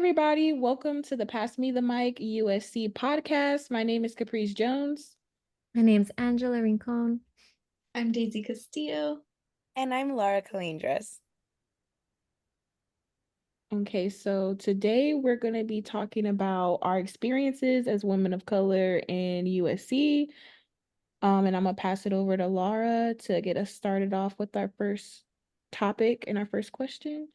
everybody. Welcome to the Pass Me the Mic USC podcast. My name is Caprice Jones. My name's Angela Rincon. I'm Daisy Castillo. And I'm Lara Calindras. Okay, so today we're going to be talking about our experiences as women of color in USC. And I'm going to pass it over to Lara to get us started off with our first topic and our first question.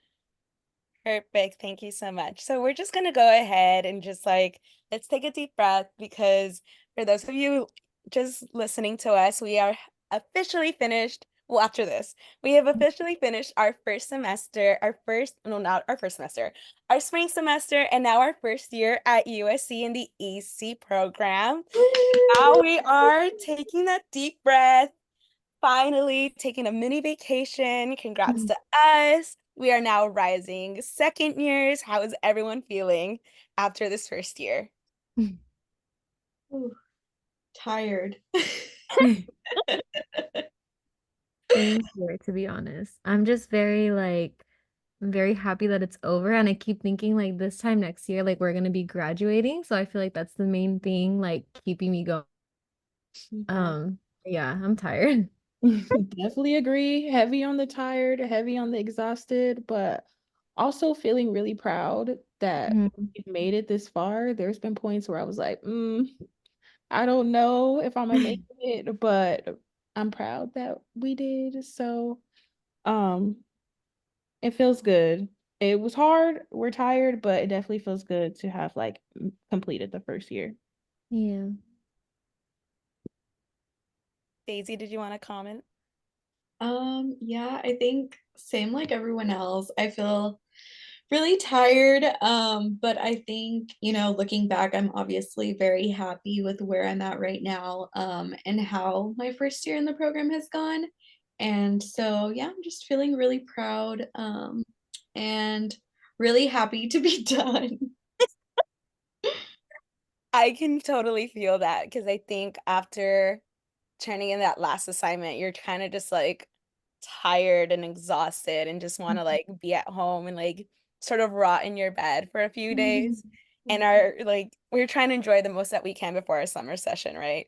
Perfect. Thank you so much. So we're just going to go ahead and let's take a deep breath because for those of you just listening to us, we are officially finished. Well, after this, we have officially finished our first semester, not our first semester, our spring semester, and now our first year at USC in the EC program. Now we are taking that deep breath, finally taking a mini vacation. Congrats to us. We are now rising second years. How is everyone feeling after this first year? Ooh, tired. Same here, to be honest. I'm just I'm very happy that it's over. And I keep thinking like this time next year, like we're gonna be graduating. So I feel like that's the main thing, like keeping me going. Yeah, I'm tired. Definitely agree. Heavy on the tired, heavy on the exhausted, but also feeling really proud that we've made it this far. There's been points where I was like, I don't know if I'm gonna make it, but I'm proud that we did. So, it feels good. It was hard. We're tired, but it definitely feels good to have like completed the first year. Yeah. Daisy, did you want to comment? Yeah, I think same like everyone else. I feel really tired. But I think, looking back, I'm obviously very happy with where I'm at right now, and how my first year in the program has gone. And so, yeah, I'm just feeling really proud, and really happy to be done. I can totally feel that because I think after turning in that last assignment, you're kind of just like tired and exhausted and just want to like be at home and like sort of rot in your bed for a few days. And we're trying to enjoy the most that we can before our summer session, right?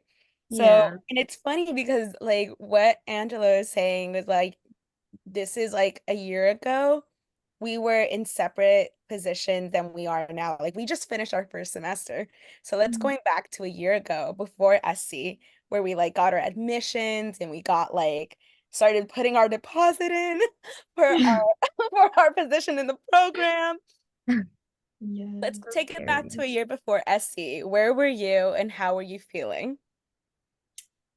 So, Yeah. and it's funny because like what Angela is saying was like, this is like a year ago we were in separate positions than we are now. Like we just finished our first semester. So let's going back to a year ago before SC, where we like got our admissions and we got like started putting our deposit in for our for our position in the program. Yeah. Let's take it back to a year before SC. Where were you and how were you feeling?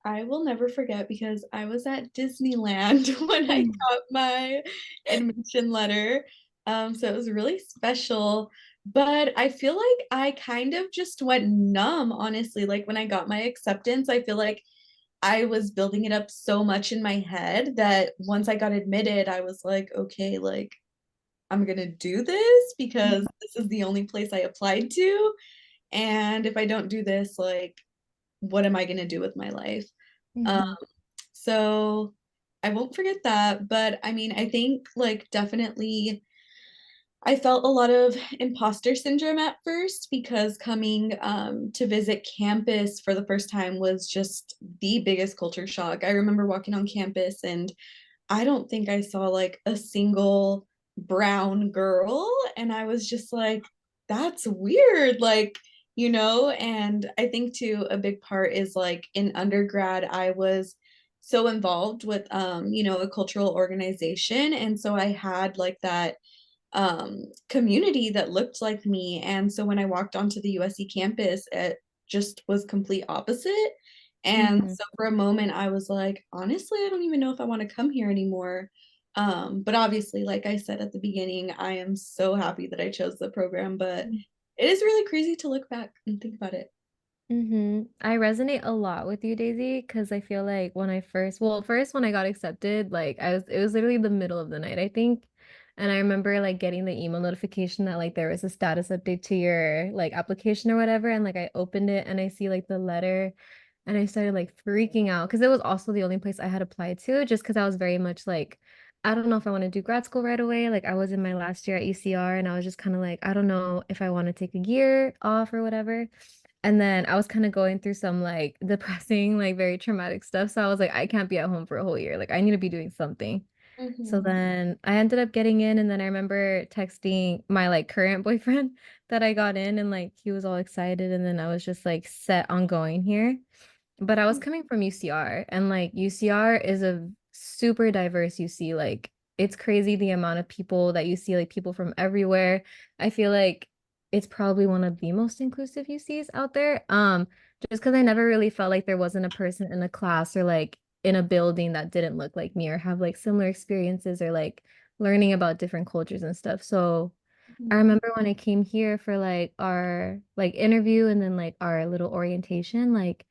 I will never forget because I was at Disneyland when I got my admission letter. So it was really special. But I feel like I kind of just went numb, honestly. Like when I got my acceptance, I feel like I was building it up so much in my head that once I got admitted, I was like, okay, like I'm gonna do this because this is the only place I applied to. And if I don't do this, like, what am I gonna do with my life? So I won't forget that. But I mean, I think like definitely I felt a lot of imposter syndrome at first because coming to visit campus for the first time was just the biggest culture shock. I remember walking on campus and I don't think I saw like a single brown girl. And I was just like, that's weird. Like, and I think too, a big part is like in undergrad, I was so involved with, a cultural organization. And so I had like that community that looked like me. And so when I walked onto the USC campus, it just was complete opposite. And so for a moment, I was like, honestly, I don't even know if I want to come here anymore. But obviously, like I said at the beginning, I am so happy that I chose the program. But it is really crazy to look back and think about it. I resonate a lot with you, Daisy, because I feel like first when I got accepted, it was literally the middle of the night, I think. And I remember like getting the email notification that like there was a status update to your like application or whatever. And like I opened it and I see like the letter and I started like freaking out because it was also the only place I had applied to, just because I was very much like I don't know if I want to do grad school right away. Like I was in my last year at UCR and I was just kind of like, I don't know if I want to take a year off or whatever. And then I was kind of going through some like depressing, like very traumatic stuff. So I was like, I can't be at home for a whole year. Like I need to be doing something. So Mhm. then I ended up getting in, and then I remember texting my like current boyfriend that I got in, and like he was all excited, and then I was just like set on going here. But I was coming from UCR, and like UCR is a super diverse UC. Like it's crazy the amount of people that you see, like people from everywhere. I feel like it's probably one of the most inclusive UCs out there. Just because I never really felt like there wasn't a person in a class or like in a building that didn't look like me or have like similar experiences or like learning about different cultures and stuff. So I Mhm. remember when I came here for like our like interview and then like our little orientation, like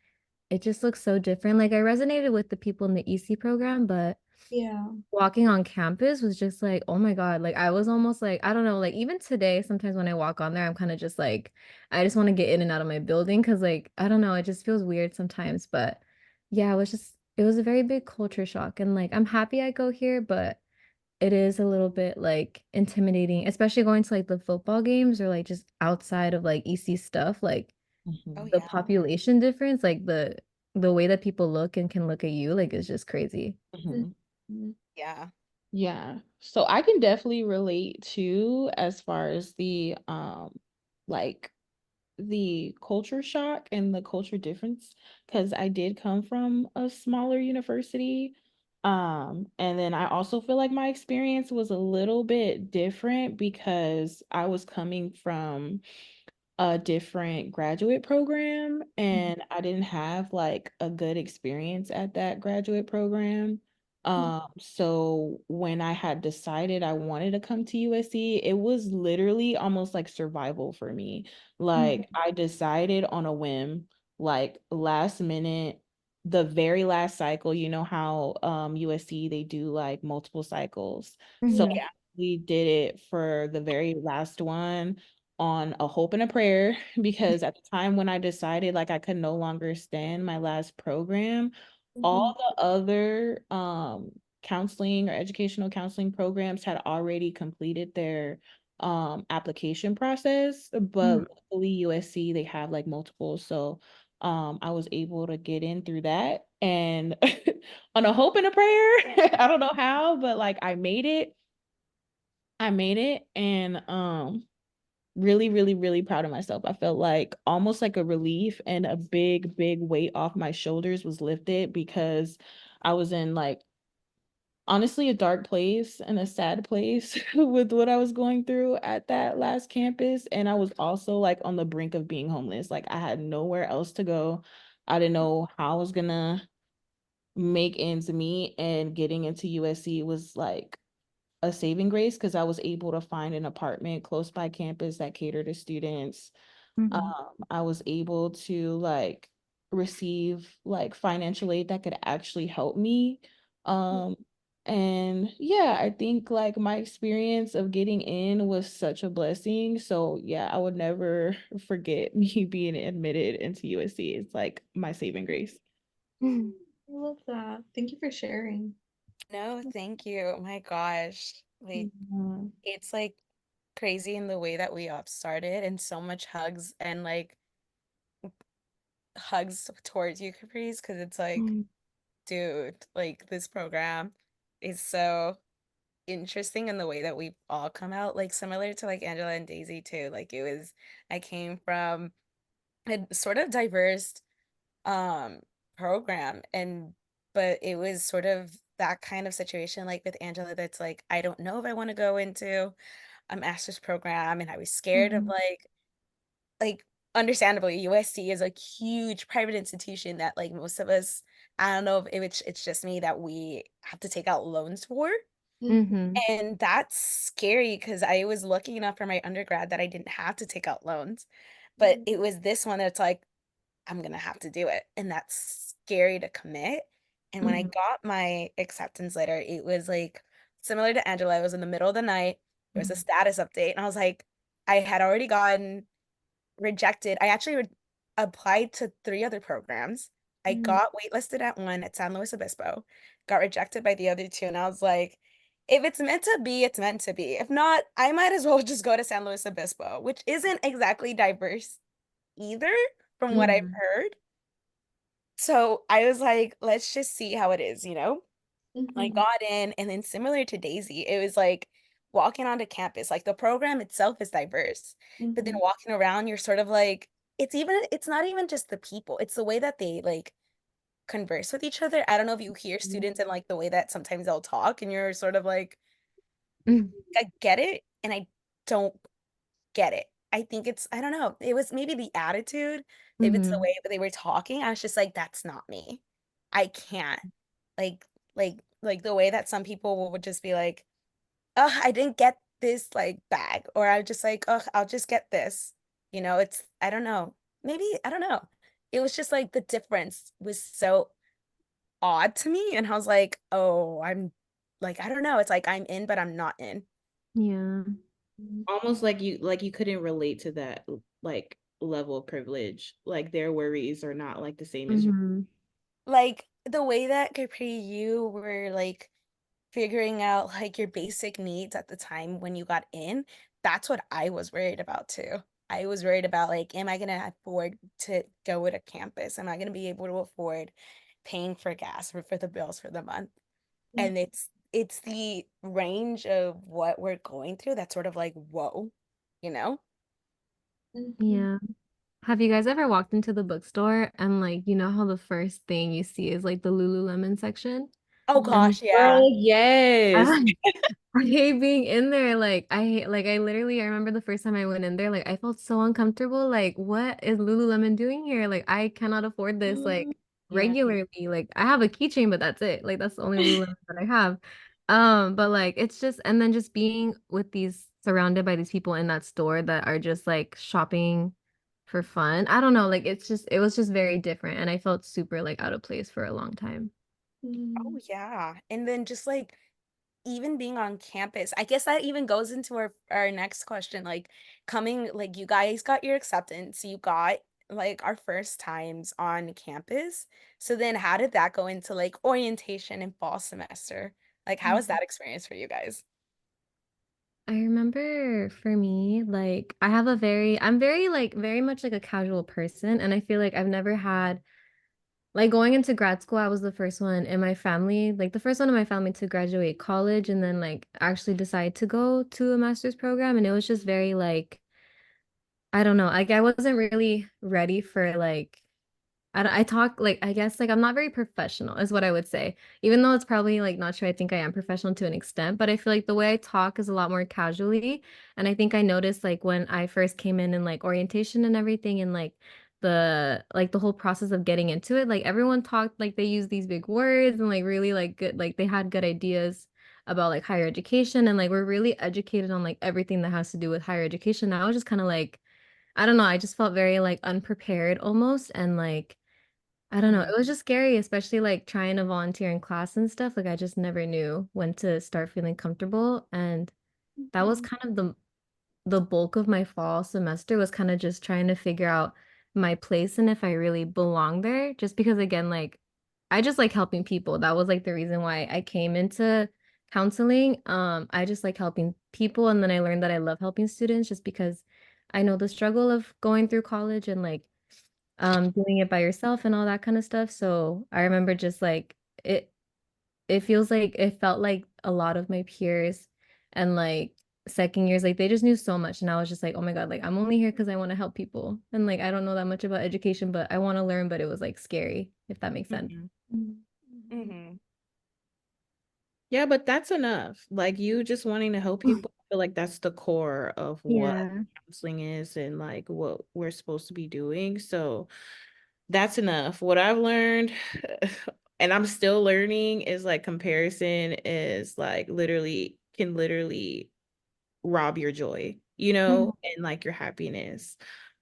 it just looks so different. Like I resonated with the people in the EC program, but Yeah. walking on campus was just like, oh my God. Like I was almost like, I don't know, like even today, sometimes when I walk on there, I'm kind of just like, I just want to get in and out of my building because like, I don't know, it just feels weird sometimes. But yeah, it was a very big culture shock. And like, I'm happy I go here, but it is a little bit like intimidating, especially going to like the football games or like just outside of like EC stuff. Like Oh Mhm. the yeah. population difference, like the way that people look and can look at you, like is just crazy. Mhm. Mhm. Yeah. Yeah. So I can definitely relate to as far as the like the culture shock and the culture difference because I did come from a smaller university. And then I also feel like my experience was a little bit different because I was coming from a different graduate program and I didn't have like a good experience at that graduate program. So when I had decided I wanted to come to USC, it was literally almost like survival for me. Mhm. Like I decided on a whim, like last minute, the very last cycle, you know how USC they do like multiple cycles. So Mhm. Yeah. we did it for the very last one on a hope and a prayer because at the time when I decided like I could no longer stand my last program, Mhm. all the other counseling or educational counseling programs had already completed their application process, but Mhm. luckily USC they have like multiple, so I was able to get in through that and on a hope and a prayer. I don't know how, but like I made it. I made it and really, really, really proud of myself. I felt like almost like a relief and a big, big weight off my shoulders was lifted because I was in like honestly a dark place and a sad place with what I was going through at that last campus. And I was also like on the brink of being homeless. Like I had nowhere else to go. I didn't know how I was gonna make ends meet, and getting into USC was like a saving grace because I was able to find an apartment close by campus that catered to students. Mhm. I was able to like receive like financial aid that could actually help me. Um, and yeah, I think like my experience of getting in was such a blessing. So yeah, I would never forget me being admitted into USC. It's like my saving grace. Mhm. I love that. Thank you for sharing. No, thank you. Oh my gosh. Like Mhm. it's like crazy in the way that we all started and so much hugs and like hugs towards you, Caprice, because it's like, Mhm. dude, like this program is so interesting in the way that we've all come out, like similar to like Angela and Daisy too. Like it was, I came from a sort of diverse um program and but it was sort of that kind of situation like with Angela that's like I don't know if I want to go into a master's program and I was scared of Mhm. like understandably USC is a huge private institution that like most of us I don't know if it's just me that we have to take out loans for. Mhm. Mhm. And that's scary because I was lucky enough for my undergrad that I didn't have to take out loans. But it was this one that's like, I'm gonna have to do it. And that's scary to commit. And when I Mhm. got my acceptance letter, it was like similar to Angela. It was in the middle of the night. There was a Mhm. status update. And I was like, I had already gotten rejected. I actually applied to three other programs. I Mhm. got waitlisted at one at San Luis Obispo, got rejected by the other two. And I was like, if it's meant to be, it's meant to be. If not, I might as well just go to San Luis Obispo, which isn't exactly diverse either, from what I've Mhm. heard. So I was like, let's just see how it is, you know? I Mhm. got in, and then similar to Daisy, it was like walking onto campus. Like the program itself is diverse, but then Mhm. walking around, you're sort of like, it's not even just the people, it's the way that they like converse with each other. I don't know if you hear students and like the way that sometimes they'll talk, and you're sort of like, Mhm. I get it, and I don't get it. I think I don't know. It was maybe the attitude, maybe it's the Mhm. way that they were talking. I was just like, that's not me. I can't. Like the way that some people would just be like, oh, I didn't get this like bag. Or I was just like, oh, I'll just get this. You know, I don't know. Maybe, I don't know. It was just like the difference was so odd to me. And I was like, oh, I'm like, I don't know. It's like I'm in, but I'm not in. Yeah. Almost like you couldn't relate to that like level of privilege. Like their worries are not like the same as Mhm. Like the way that Capri, you were like figuring out like your basic needs at the time when you got in, that's what I was worried about too. I was worried about like, am I gonna afford to go to campus? Am I gonna be able to afford paying for gas for the bills for the month? Mhm. And it's the range of what we're going through that's sort of like, whoa, you know? Mhm. Yeah. Have you guys ever walked into the bookstore and like you know how the first thing you see is like the Lululemon section? Oh And gosh, yeah. Girl, yes. I hate being in there. I literally, I remember the first time I went in there, like I felt so uncomfortable. Like, what is Lululemon doing here? Like, I cannot afford this like Yeah. regularly. Like, I have a keychain, but that's it. Like, that's the only Lululemon that I have. But like it's just and then just being with these surrounded by these people in that store that are just like shopping for fun. I don't know, like it was just very different and I felt super like out of place for a long time. Oh Mhm. yeah. And then just like even being on campus, I guess that even goes into our next question. Like coming, like you guys got your acceptance, you got like our first times on campus. So then how did that go into like orientation and fall semester? Like how was that experience for you guys? I remember for me, like I'm very like very much like a casual person and I feel like I've never had like going into grad school, I was the first one in my family, like the first one in my family to graduate college and then like actually decide to go to a master's program and it was just very like I don't know, like I wasn't really ready for like I talk like I guess like I'm not very professional is what I would say. Even though it's probably like not true, I think I am professional to an extent, but I feel like the way I talk is a lot more casually. And I think I noticed like when I first came in and like orientation and everything and like the whole process of getting into it, like everyone talked like they use these big words and like really like good like they had good ideas about like higher education and like we're really educated on like everything that has to do with higher education. I was just kind of like I don't know, I just felt very like unprepared almost and like I don't know. Mhm. It was just scary, especially like trying to volunteer in class and stuff. Like I just never knew when to start feeling comfortable. And that was Mhm. kind of the bulk of my fall semester was kind of just trying to figure out my place and if I really belong there. Just because again, like I just like helping people. That was like the reason why I came into counseling. I just like helping people and then I learned that I love helping students just because I know the struggle of going through college and like doing it by yourself and all that kind of stuff. So I remember just like it it felt like a lot of my peers and like second years like they just knew so much and I was just like, "Oh my God, like I'm only here because I want to help people." And like I don't know that much about education, but I want to learn, but it was like scary, if that makes sense. Mhm. Mhm. Mm-hmm. Yeah, but that's enough. Like you just wanting to help people, I feel like that's the core of what Yeah. counseling is and like what we're supposed to be doing. So that's enough. What I've learned, and I'm still learning, is like comparison is like literally rob your joy, you Mhm. know, and like your happiness.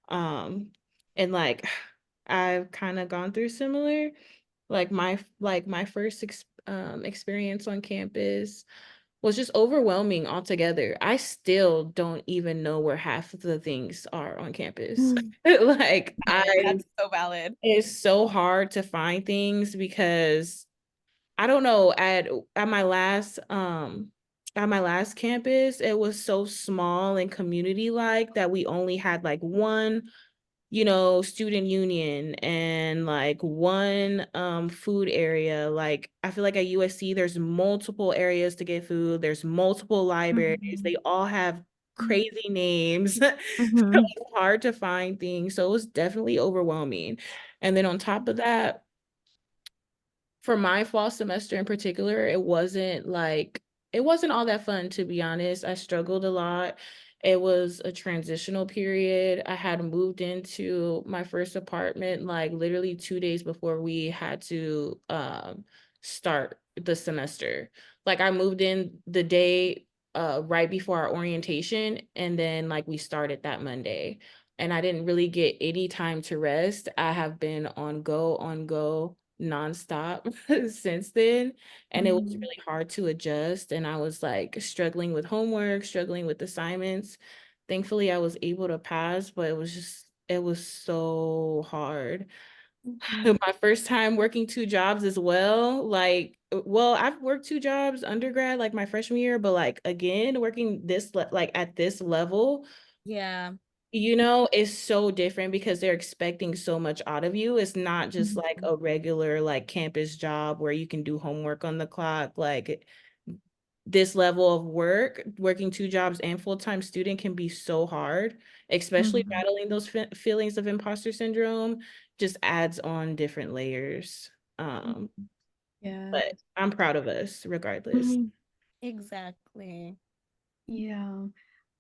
Um, and like I've kind of gone through similar, like my first experience on campus was just overwhelming altogether. I still don't even know where half of the things are on campus. Like I That's so valid. it's so hard to find things because I don't know at my last at my last campus, it was so small and community like that we only had like one, student union and like one food area. Like I feel like at USC there's multiple areas to get food. There's multiple libraries. They all have crazy names. So Mhm. it's hard to find things. So it was definitely overwhelming. And then on top of that, for my fall semester in particular, it wasn't all that fun, to be honest. I struggled a lot. It was a transitional period. I had moved into my first apartment like literally 2 days before we had to start the semester. Like I moved in the day right before our orientation, and then like we started that Monday. And I didn't really get any time to rest. I have been on go nonstop since then, and it was really hard to adjust, and I was like struggling with homework, struggling with assignments. Thankfully I was able to pass, but it was so hard. My first time working two jobs as well, like, well, I've worked two jobs undergrad like my freshman year, but like again working like at this level, Yeah. is so different because they're expecting so much out of you. It's not just like a regular like campus job where you can do homework on the clock. Like this level of work, working two jobs and full-time student can be so hard, especially battling those feelings of imposter syndrome just adds on different layers. Um, Yeah. but I'm proud of us regardless. Mhm. Exactly. Yeah.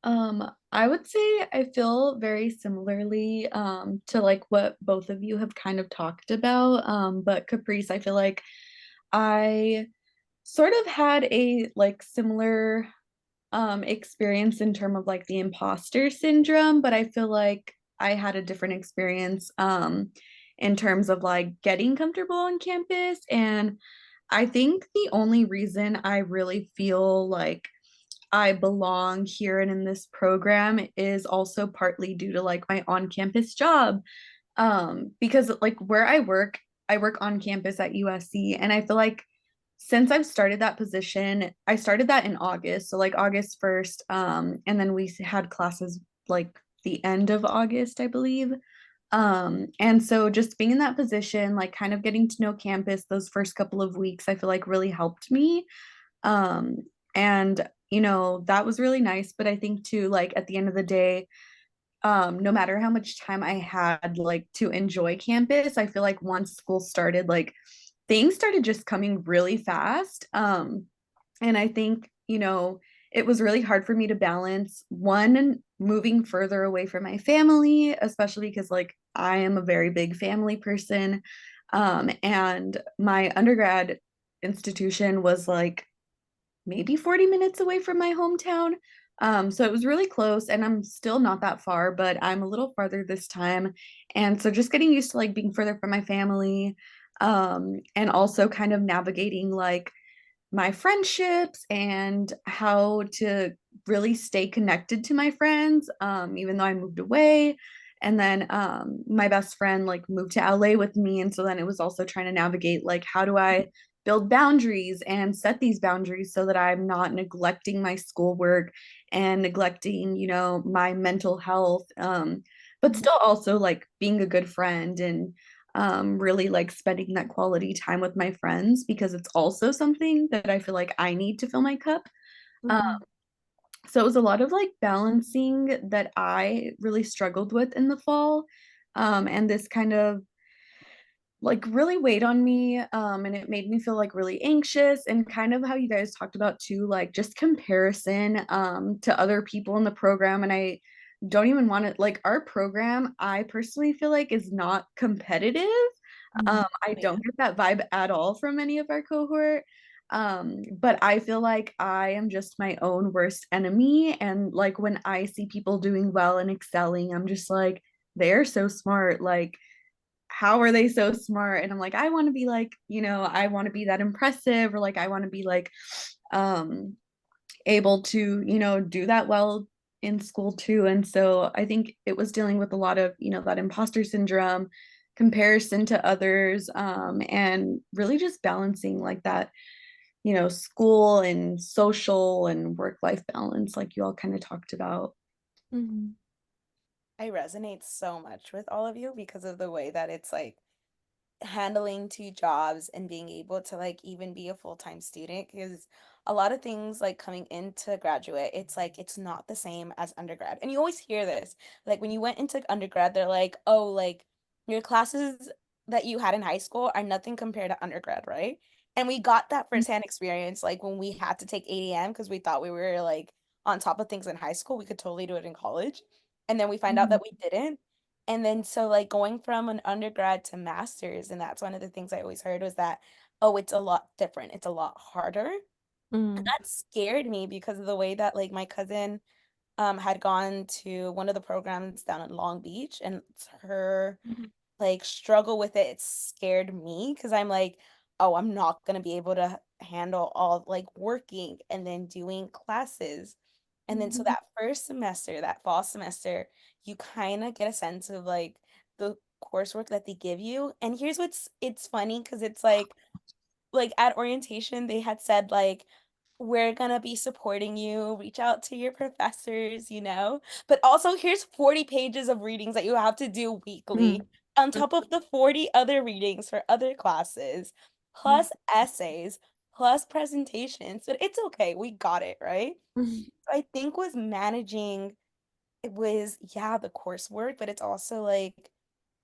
I would say I feel very similarly to like what both of you have kind of talked about. But Caprice, I feel like I sort of had a like similar experience in terms of like the imposter syndrome, but I feel like I had a different experience in terms of like getting comfortable on campus. And I think the only reason I really feel like I belong here and in this program is also partly due to like my on-campus job. Because like where I work on campus at USC, and I feel like since I've started that position, I started that in August, so like August 1st, and then we had classes like the end of August, I believe. And so just being in that position, like kind of getting to know campus those first couple of weeks, I feel like really helped me. Um, and that was really nice. But I think too, like at the end of the day, no matter how much time I had like to enjoy campus, I feel like once school started, like things started just coming really fast. And I think, it was really hard for me to balance one, moving further away from my family, especially because like I am a very big family person. And my undergrad institution was like maybe 40 minutes away from my hometown. So it was really close, and I'm still not that far, but I'm a little farther this time. And so just getting used to like being further from my family, and also kind of navigating like my friendships and how to really stay connected to my friends, even though I moved away. And then my best friend like moved to LA with me. And so then it was also trying to navigate like how do I build boundaries and set these boundaries so that I'm not neglecting my schoolwork and neglecting, my mental health. But still also like being a good friend and really like spending that quality time with my friends because it's also something that I feel like I need to fill my cup. Um, so it was a lot of like balancing that I really struggled with in the fall. And this kind of like really weighed on me, and it made me feel like really anxious, and kind of how you guys talked about too, like just comparison to other people in the program. And I don't even want to like our program, I personally feel like is not competitive. I Yeah. don't get that vibe at all from any of our cohort. But I feel like I am just my own worst enemy, and like when I see people doing well and excelling, I'm just like, they're so smart, like how are they so smart? And I'm like, I want to be like, I want to be that impressive, or like I want to be like um able to, do that well in school too. And so I think it was dealing with a lot of, that imposter syndrome, comparison to others, and really just balancing like that school and social and work-life balance, like you all kind of talked about. Mm-hmm. I resonate so much with all of you because of the way that it's like handling two jobs and being able to like even be a full-time student, because a lot of things like coming into graduate, it's like it's not the same as undergrad. And you always hear this. Like when you went into undergrad, they're like, "Oh, like your classes that you had in high school are nothing compared to undergrad," right? And we got that firsthand experience like when we had to take 8 a.m. because we thought we were like on top of things in high school. We could totally do it in college. And then we find out Mm-hmm. that we didn't. And then so like going from an undergrad to master's, and that's one of the things I always heard was that, oh, it's a lot different. It's a lot harder. And Mm-hmm. that scared me because of the way that like my cousin had gone to one of the programs down in Long Beach, and her like struggle with it scared me because I'm like, oh, I'm not gonna be able to handle all like working and then doing classes. And then so Mm-hmm. that first semester, that fall semester, you kind of get a sense of like the coursework that they give you. And here's what's it's funny because it's like at orientation they had said like we're gonna be supporting you, reach out to your professors, but also here's 40 pages of readings that you have to do weekly on top of the 40 other readings for other classes, plus essays, plus presentations. But it's okay, we got it, right? Mm-hmm. I think was managing it was, yeah, the coursework, but it's also like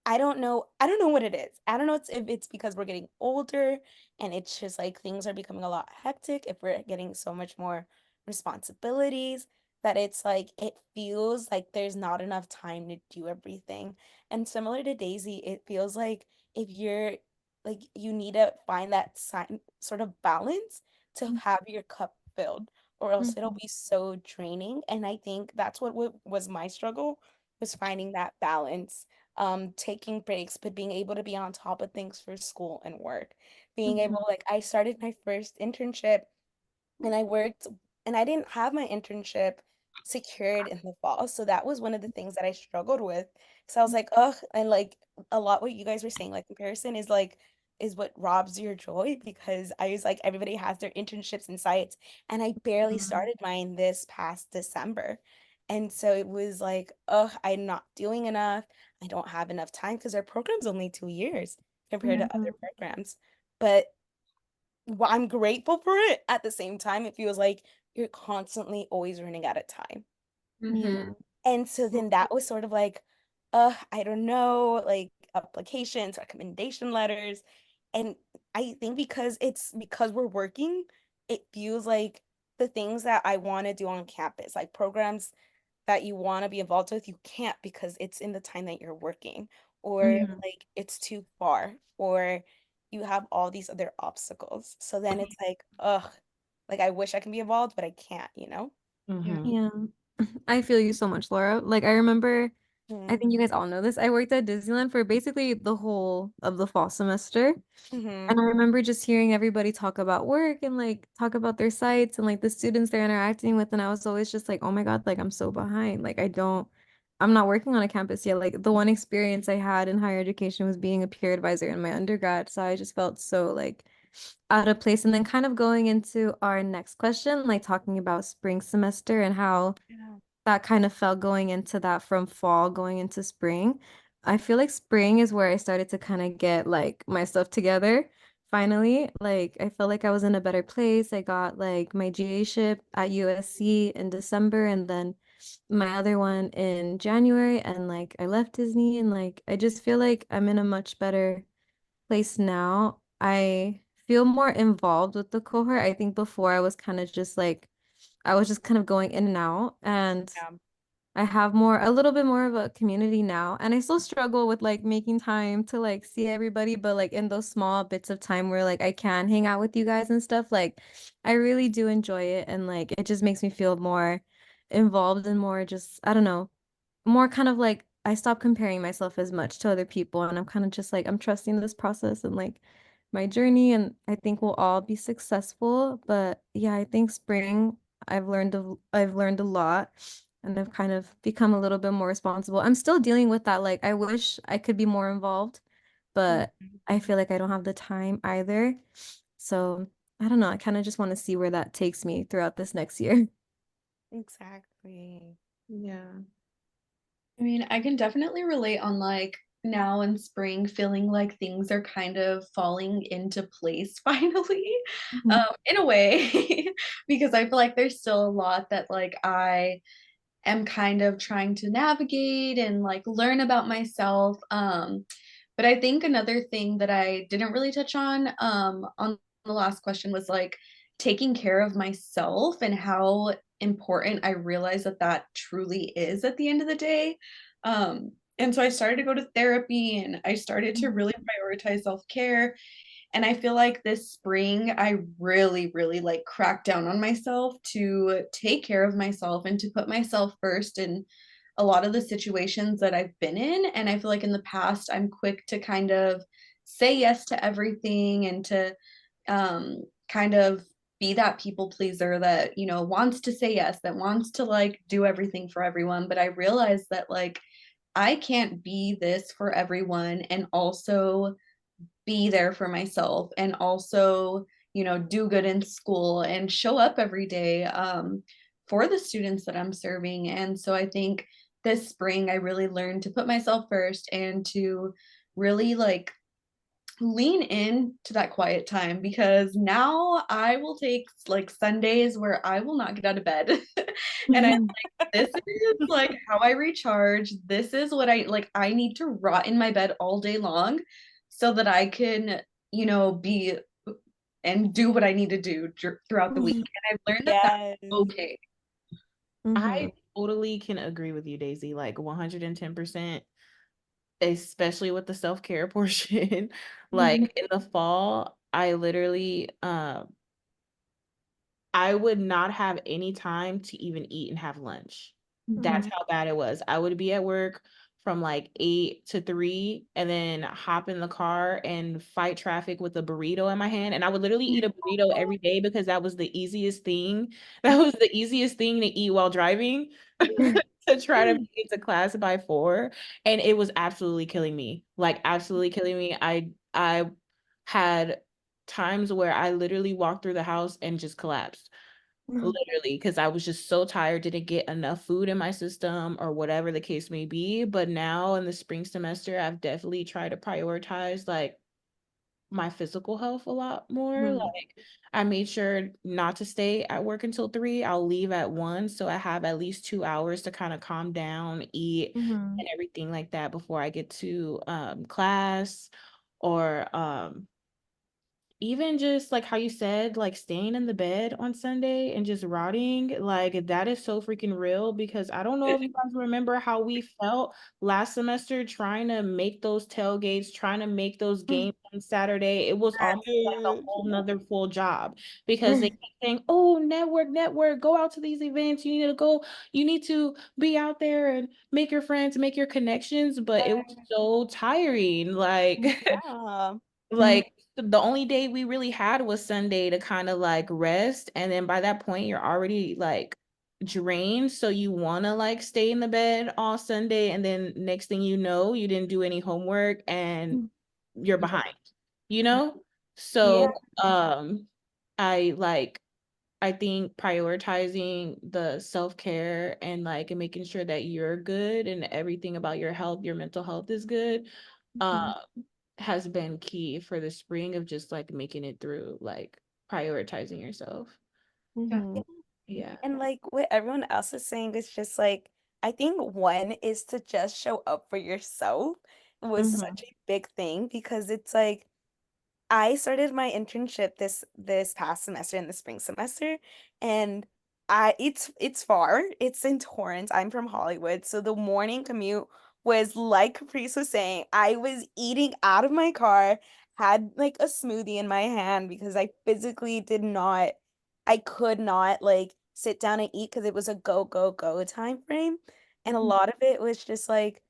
I don't know what it is. I don't know if it's because we're getting older and it's just like things are becoming a lot hectic, if we're getting so much more responsibilities that it's like it feels like there's not enough time to do everything. And similar to Daisy, it feels like if you're like you need to find that sort of balance to have your cup filled, or else it'll be so draining. And I think that's what was my struggle, was finding that balance, taking breaks, but being able to be on top of things for school and work. Being Mm-hmm. able, like, I started my first internship and I worked, and I didn't have my internship secured in the fall. So that was one of the things that I struggled with. So I was like, oh, and like a lot what you guys were saying, like comparison is what robs your joy, because I was like, everybody has their internships and sites, and I barely started mine this past December. And so it was like, oh, I'm not doing enough. I don't have enough time because our program's only 2 years compared to other programs. But well, I'm grateful for it. At the same time, it feels like you're constantly always running out of time. Yeah. And so then that was sort of like, I don't know, like applications, recommendation letters. And I think because we're working, it feels like the things that I want to do on campus, like programs that you want to be involved with, you can't because it's in the time that you're working, or Mm-hmm. like it's too far, or you have all these other obstacles. So then it's like, ugh, like I wish I can be involved, but I can't. Mm-hmm. Yeah. I feel you so much, Laura. Like I remember, I Mm-hmm. think you guys all know this. I worked at Disneyland for basically the whole of the fall semester. Mm-hmm. And I remember just hearing everybody talk about work and like talk about their sites and like the students they're interacting with. And I was always just like, oh my God, like I'm so behind. I'm not working on a campus yet. Like the one experience I had in higher education was being a peer advisor in my undergrad. So I just felt so like out of place. And then kind of going into our next question, like talking about spring semester and how Yeah. that kind of felt going into that from fall going into spring. I feel like spring is where I started to kind of get like my stuff together. Finally, like I felt like I was in a better place. I got like my GA ship at USC in December and then my other one in January, and like I left Disney, and like I just feel like I'm in a much better place now. I feel more involved with the cohort. I think before I was kind of just like I was just kind of going in and out, and Yeah. I have a little bit more of a community now. And I still struggle with like making time to like see everybody, but like in those small bits of time where like I can hang out with you guys and stuff, like I really do enjoy it. And like it just makes me feel more involved and more just, I don't know, more kind of like I stop comparing myself as much to other people, and I'm kind of just like I'm trusting this process and like my journey, and I think we'll all be successful. But yeah, I think spring I've learned a lot, and I've kind of become a little bit more responsible. I'm still dealing with that. Like I wish I could be more involved, but Mhm. I feel like I don't have the time either. So I don't know, I kind of just want to see where that takes me throughout this next year. Exactly. Yeah. I mean, I can definitely relate on like now in spring feeling like things are kind of falling into place finally, in a way, because I feel like there's still a lot that like I am kind of trying to navigate and like learn about myself. But I think another thing that I didn't really touch on the last question was like taking care of myself and how important I realize that that truly is at the end of the day. And so I started to go to therapy and I started to really prioritize self-care. And I feel like this spring, I really, really like cracked down on myself to take care of myself and to put myself first in a lot of the situations that I've been in. And I feel like in the past, I'm quick to kind of say yes to everything and to kind of be that people pleaser that, you know, wants to say yes, that wants to like do everything for everyone. But I realized that like I can't be this for everyone and also be there for myself and also, you know, do good in school and show up every day for the students that I'm serving. And so I think this spring I really learned to put myself first and to really like lean in to that quiet time because now I will take like Sundays where I will not get out of bed. And I like this is like how I recharge. This is what I like I need to rot in my bed all day long so that I can, you know, be and do what I need to do throughout the week. And I've learned that that's Yes. okay. I totally can agree with you, Daisy, like 110%, especially with the self-care portion. Like in the fall, I literally I would not have any time to even eat and have lunch. That's how bad it was. I would be at work from like 8 to 3 and then hop in the car and fight traffic with a burrito in my hand. And I would literally eat a burrito every day because that was the easiest thing. That was the easiest thing to eat while driving to try to make it to class by 4. And it was absolutely killing me. Like absolutely killing me. I had times where I literally walked through the house and just collapsed. Literally, because I was just so tired, didn't get enough food in my system or whatever the case may be. But now in the spring semester, I've definitely tried to prioritize like my physical health a lot more. Like I made sure not to stay at work until 3. I'll leave at 1. So I have at least 2 hours to kind of calm down, eat, and everything like that before I get to class or even just like how you said, like staying in the bed on Sunday and just rotting, like that is so freaking real because I don't know if you guys remember how we felt last semester trying to make those tailgates, trying to make those games on Saturday. It was almost like a whole nother full job because they kept saying, oh, network, go out to these events. You need to go, you need to be out there and make your friends, make your connections. But it was so tiring. Like, Yeah. like the only day we really had was Sunday to kind of like rest. And then by that point, you're already like drained. So you want to like stay in the bed all Sunday. And then next thing you know, you didn't do any homework and you're behind, you know? Yeah. So I like I think prioritizing the self-care and like making sure that you're good and everything about your health, your mental health is good. Um has been key for the spring of just like making it through, like prioritizing yourself. Yeah. And like what everyone else is saying is just like, I think one is to just show up for yourself was such a big thing because it's like I started my internship this past semester in the spring semester and it's far. It's in Torrance. I'm from Hollywood. So the morning commute was like Caprice was saying, I was eating out of my car, had like a smoothie in my hand because I physically did not I could not like sit down and eat because it was a go, go, go time frame. And a lot of it was just like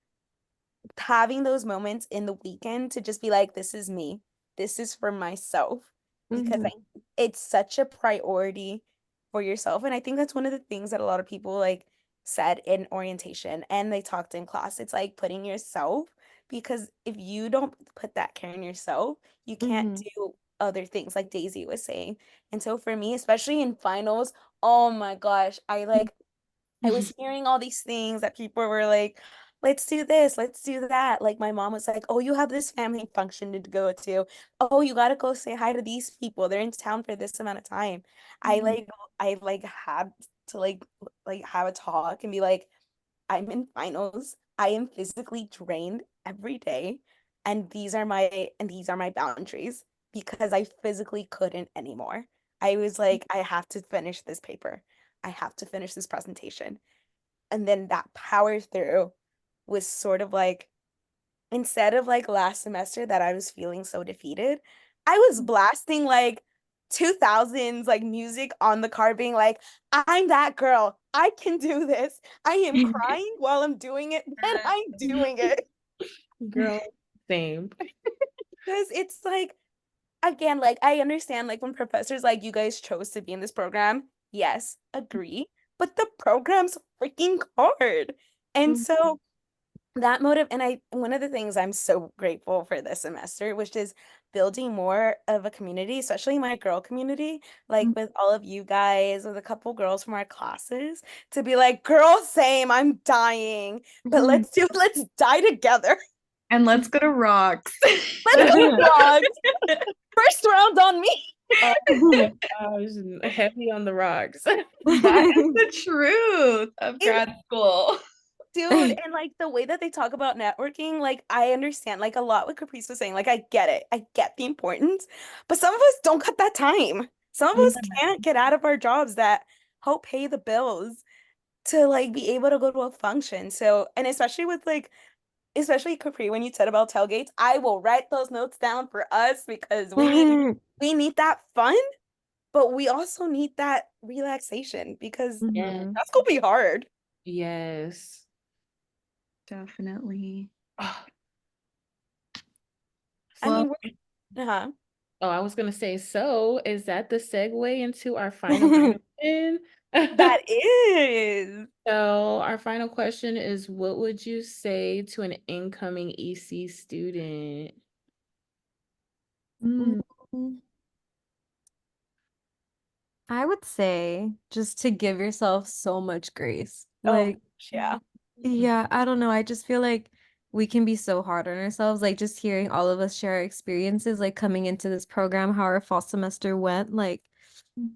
having those moments in the weekend to just be like, this is me. This is for myself because it's such a priority for yourself. And I think that's one of the things that a lot of people like said in orientation and they talked in class. It's like putting yourself because if you don't put that care in yourself, you can't do other things like Daisy was saying. And so for me, especially in finals, oh my gosh, I was hearing all these things that people were like, let's do this, let's do that. Like my mom was like, oh, you have this family function to go to. Oh, you gotta go say hi to these people. They're in town for this amount of time. I like I like had to like have a talk and be like, I'm in finals. I am physically drained every day. And these are my boundaries because I physically couldn't anymore. I was like, I have to finish this paper. I have to finish this presentation. And then that power through was sort of like, instead of like last semester that I was feeling so defeated, I was blasting like 2000s like music on the car, being like, I'm that girl. I can do this. I am crying while I'm doing it, but I'm doing it. Girl, same. Because it's like, again, like I understand like when professors like you guys chose to be in this program. Yes, agree. But the program's freaking hard. And so that motive, and one of the things I'm so grateful for this semester, which is building more of a community, especially my girl community, like with all of you guys, with a couple girls from our classes, to be like, girl, same, I'm dying, but let's die together. And let's go to rocks. Let's go rocks. First round on me. Oh my gosh, heavy on the rocks. That is the truth of grad school. Dude, and like the way that they talk about networking, like I understand like a lot what Caprice was saying. Like I get it. I get the importance. But some of us don't got that time. Some of us can't get out of our jobs that help pay the bills to like be able to go to a function. So, and especially with like, especially Capri, when you said about tailgates, I will write those notes down for us because we need that fun, but we also need that relaxation because Yeah. that's gonna be hard. Yes. Definitely. Oh, I mean, oh, I was gonna say, so is that the segue into our final question? that is. So our final question is, what would you say to an incoming EC student? I would say just to give yourself so much grace. Oh, Like, yeah. yeah, I don't know. I just feel like we can be so hard on ourselves. Like, just hearing all of us share our experiences, like coming into this program, how our fall semester went. Like,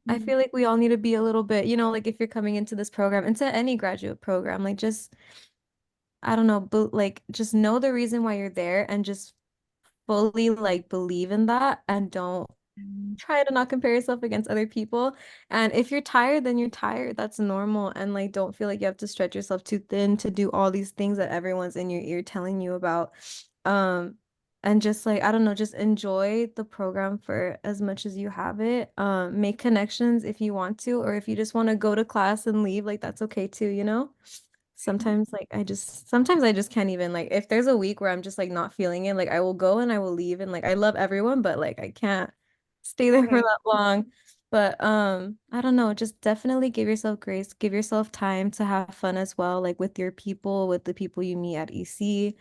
I feel like we all need to be a little bit, like if you're coming into this program, into any graduate program, like just, I don't know, but like just know the reason why you're there and just fully like believe in that and don't try to not compare yourself against other people. And if you're tired, then you're tired. That's normal. And like, don't feel like you have to stretch yourself too thin to do all these things that everyone's in your ear telling you about. And just like, I don't know, just enjoy the program for as much as you have it. Make connections if you want to, or if you just want to go to class and leave, like that's okay too. Sometimes like sometimes I just can't even like if there's a week where I'm just like not feeling it, like I will go and I will leave and like I love everyone, but like I can't stay there for that long. But I don't know, just definitely give yourself grace, give yourself time to have fun as well, like with your people, with the people you meet at EC.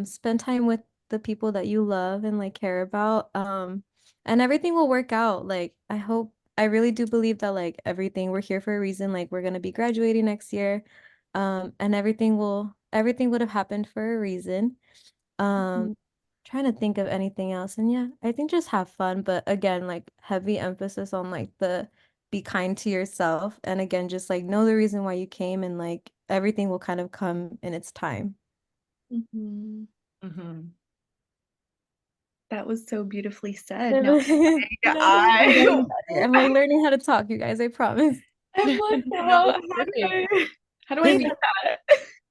Spend time with the people that you love and like care about. And everything will work out. Like I really do believe that like everything we're here for a reason. Like we're gonna be graduating next year. And everything would have happened for a reason. Trying to think of anything else. And yeah, I think just have fun, but again, like heavy emphasis on like the be kind to yourself. And again, just like know the reason why you came and like everything will kind of come in its time. That was so beautifully said. I'm like learning how to talk, you guys, I promise. I'm like, how do I get that?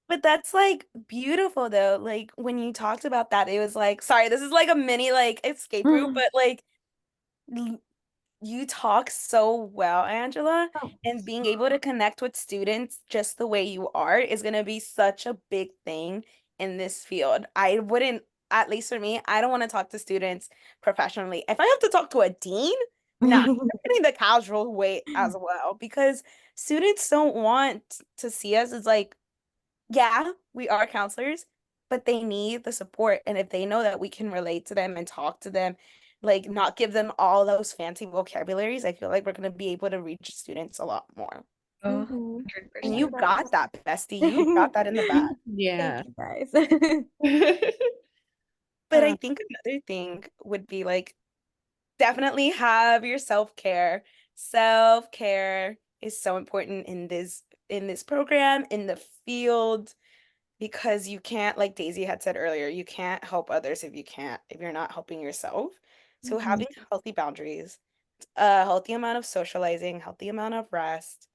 But that's like beautiful though. Like when you talked about that, it was like, sorry, this is like a mini like escape route, but like you talk so well, Angela, and being able to connect with students just the way you are is going to be such a big thing in this field. I wouldn't, at least for me, I don't want to talk to students professionally. If I have to talk to a dean, nah, I'm getting the casual way as well because students don't want to see us as like, yeah, we are counselors, but they need the support. And if they know that we can relate to them and talk to them like not give them all those fancy vocabularies, I feel like we're going to be able to reach students a lot more. Oh, Mhm. And 100%. you got that, bestie. You got that in the bag. Yeah. Thank you guys. But I think another thing would be like definitely have your self-care. Self-care is so important in this program, in the field, because you can't, like Daisy had said earlier, you can't help others if you're not helping yourself. So Mhm. having healthy boundaries, a healthy amount of socializing, healthy amount of rest,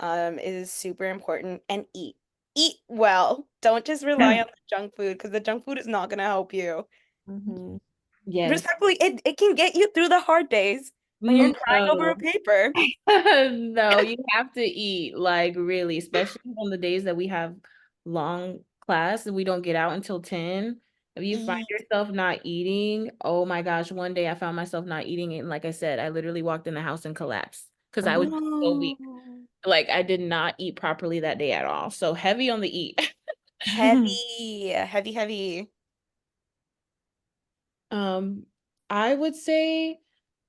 is super important. And eat. Eat well. Don't just rely on the junk food because the junk food is not gonna help you. Mhm. Yes. Respectfully, it can get you through the hard days when you're crying over a paper. No, you have to eat, like really, especially on the days that we have long class and we don't get out until 10. If you find Eat. yourself not eating, oh my gosh, one day I found myself not eating and like I said, I literally walked in the house and collapsed because I was just so weak. Oh. Like I did not eat properly that day at all. So heavy on the eat. Heavy, heavy, heavy. Um, I would say,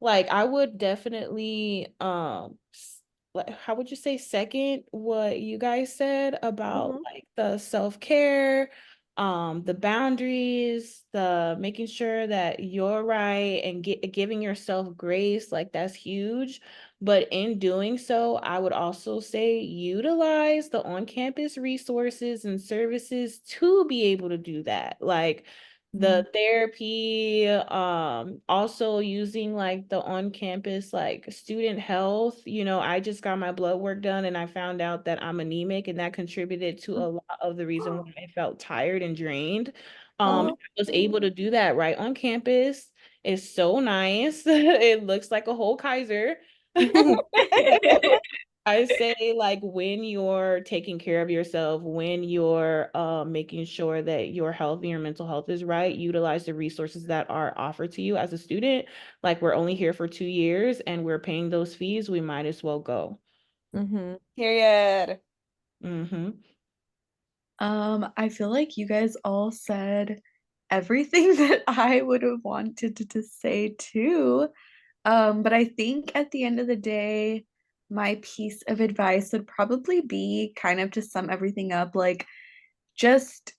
like, I would definitely, like, how would you say second what you guys said about Mhm. like the self-care, the boundaries, the making sure that you're right and giving yourself grace, like that's huge. But in doing so, I would also say utilize the on-campus resources and services to be able to do that. Like, the therapy, also using like the on-campus like student health. I just got my blood work done and I found out that I'm anemic and that contributed to a lot of the reason why I felt tired and drained. I Oh. was able to do that right on campus. It's so nice. It looks like a whole Kaiser. I say like when you're taking care of yourself, when you're making sure that your health and your mental health is right, utilize the resources that are offered to you as a student. Like we're only here for 2 years and we're paying those fees, we might as well go. Mhm. Period. Mm-hmm. I feel like you guys all said everything that I would have wanted to say too. But I think at the end of the day, my piece of advice would probably be kind of to sum everything up, like just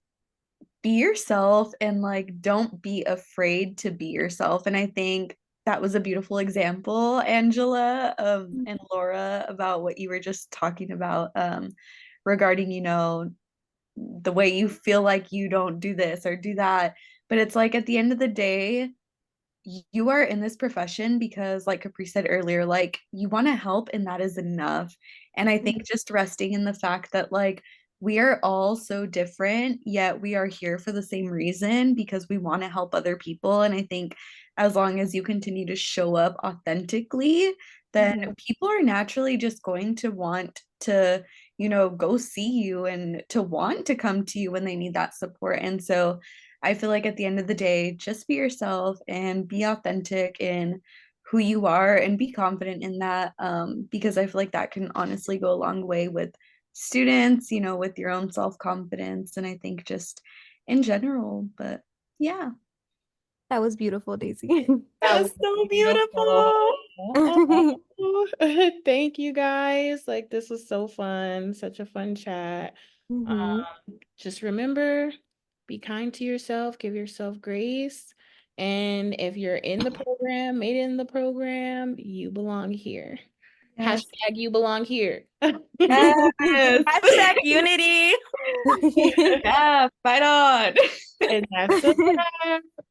be yourself and like don't be afraid to be yourself. And I think that was a beautiful example, Angela, and Laura, about what you were just talking about, regarding, the way you feel like you don't do this or do that. But it's like at the end of the day, you are in this profession because, like Caprice said earlier, like you want to help and that is enough. And I think just resting in the fact that like we are all so different, yet we are here for the same reason because we want to help other people. And I think as long as you continue to show up authentically, then people are naturally just going to want to, go see you and to want to come to you when they need that support. And so I feel like at the end of the day, just be yourself and be authentic in who you are and be confident in that, because I feel like that can honestly go a long way with students, with your own self-confidence. And I think just in general, but yeah. That was beautiful, Daisy. That That was was so beautiful. beautiful. Thank you guys. Like this was so fun, such a fun chat. Mhm. Just remember, be kind to yourself, give yourself grace. And if you're in the program, made it in the program, you belong here. Yes. Hashtag you belong here. Yes. Hashtag unity. Yeah, fight on. And that's a wrap.